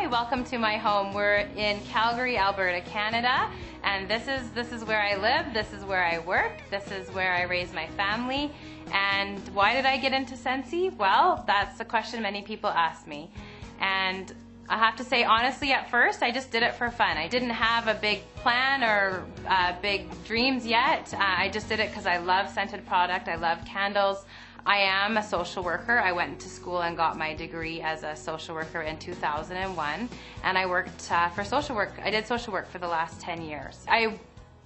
welcome to my home. We're in Calgary, Alberta, Canada, and this is where I live, this is where I work, this is where I raise my family. And why did I get into Scentsy? Well, that's a question many people ask me. And I have to say, honestly, at first, I just did it for fun. I didn't have a big plan or big dreams yet. I just did it because I love scented product, I love candles. I am a social worker. I went to school and got my degree as a social worker in 2001, and I worked for social work. I did social work for the last 10 years. I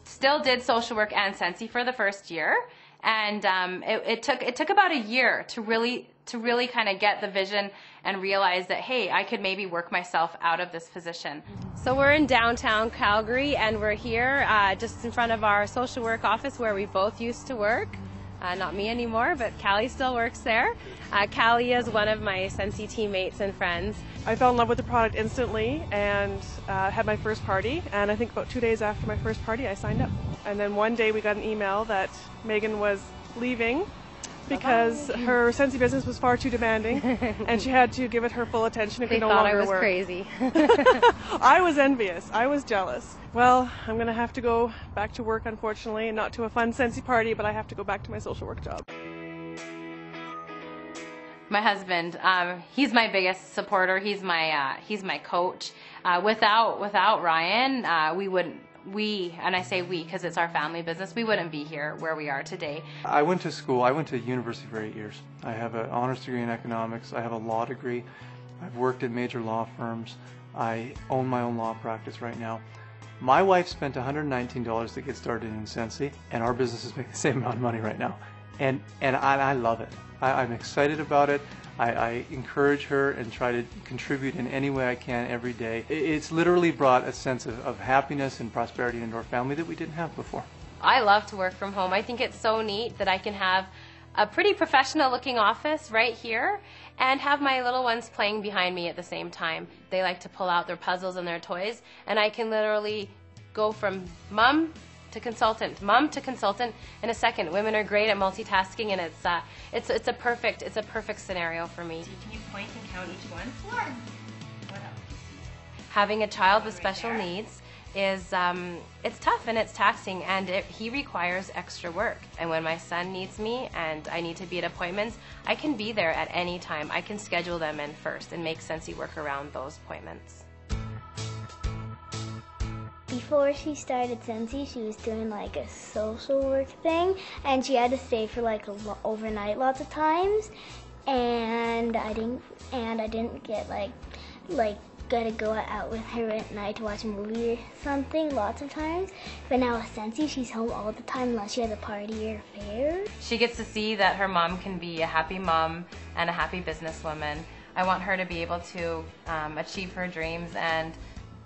still did social work and Scentsy for the first year, and it took about a year to really kind of get the vision and realize that, hey, I could maybe work myself out of this position. So we're in downtown Calgary, and we're here just in front of our social work office where we both used to work. Not me anymore, but Callie still works there. Callie is one of my Scentsy teammates and friends. I fell in love with the product instantly and had my first party, and I think about 2 days after my first party I signed up. And then one day we got an email that Meghann was leaving because her Scentsy business was far too demanding and she had to give it her full attention and could no longer work. They thought I was crazy. I was envious. I was jealous. Well, I'm going to have to go back to work, unfortunately, and not to a fun Scentsy party, but I have to go back to my social work job. My husband, he's my biggest supporter. He's my coach. Without Ryan, and I say we because it's our family business, we wouldn't be here where we are today. I went to school. I went to university for 8 years. I have an honors degree in economics. I have a law degree. I've worked at major law firms. I own my own law practice right now. My wife spent $119 to get started in Scentsy, and our business is making the same amount of money right now. And I love it. I'm excited about it. I encourage her and try to contribute in any way I can every day. It's literally brought a sense of happiness and prosperity into our family that we didn't have before. I love to work from home. I think it's so neat that I can have a pretty professional looking office right here and have my little ones playing behind me at the same time. They like to pull out their puzzles and their toys, and I can literally go from mom to consultant in a second. Women are great at multitasking, and it's a perfect scenario for me. Can you point and count each one? One. What else? Having a child with special needs is it's tough and it's taxing, and he requires extra work. And when my son needs me and I need to be at appointments, I can be there at any time. I can schedule them in first and make Scentsy work around those appointments. Before she started Scentsy, she was doing like a social work thing, and she had to stay for like overnight lots of times, and I didn't get like gotta go out with her at night to watch a movie or something lots of times. But now with Scentsy, she's home all the time unless she has a party or a fair. She gets to see that her mom can be a happy mom and a happy businesswoman. I want her to be able to achieve her dreams and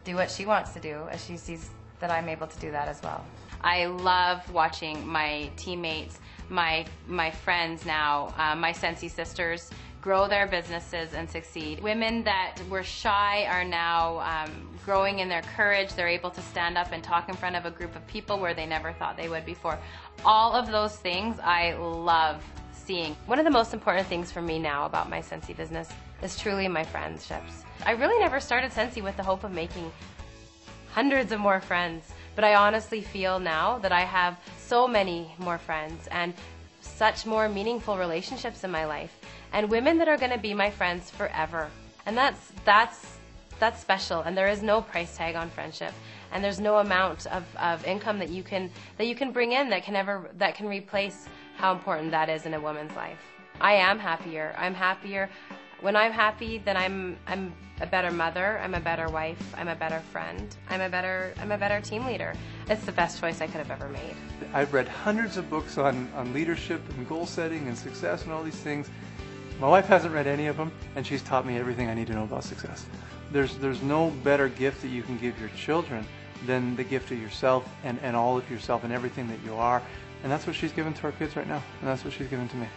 do what she wants to do, as she sees that I'm able to do that as well. I love watching my teammates, my friends now, my Scentsy sisters, grow their businesses and succeed. Women that were shy are now growing in their courage. They're able to stand up and talk in front of a group of people where they never thought they would before. All of those things I love seeing. One of the most important things for me now about my Scentsy business is truly my friendships. I really never started Scentsy with the hope of making hundreds of more friends, but I honestly feel now that I have so many more friends and such more meaningful relationships in my life, and women that are going to be my friends forever. And that's special, and there is no price tag on friendship, and there's no amount of income that you can bring in that can replace how important that is in a woman's life. I am happier. I'm happier. When I'm happy, then I'm a better mother, I'm a better wife, I'm a better friend, I'm a better team leader. It's the best choice I could have ever made. I've read hundreds of books on leadership and goal setting and success and all these things. My wife hasn't read any of them, and she's taught me everything I need to know about success. There's no better gift that you can give your children than the gift of yourself and all of yourself and everything that you are. And that's what she's given to our kids right now, and that's what she's given to me.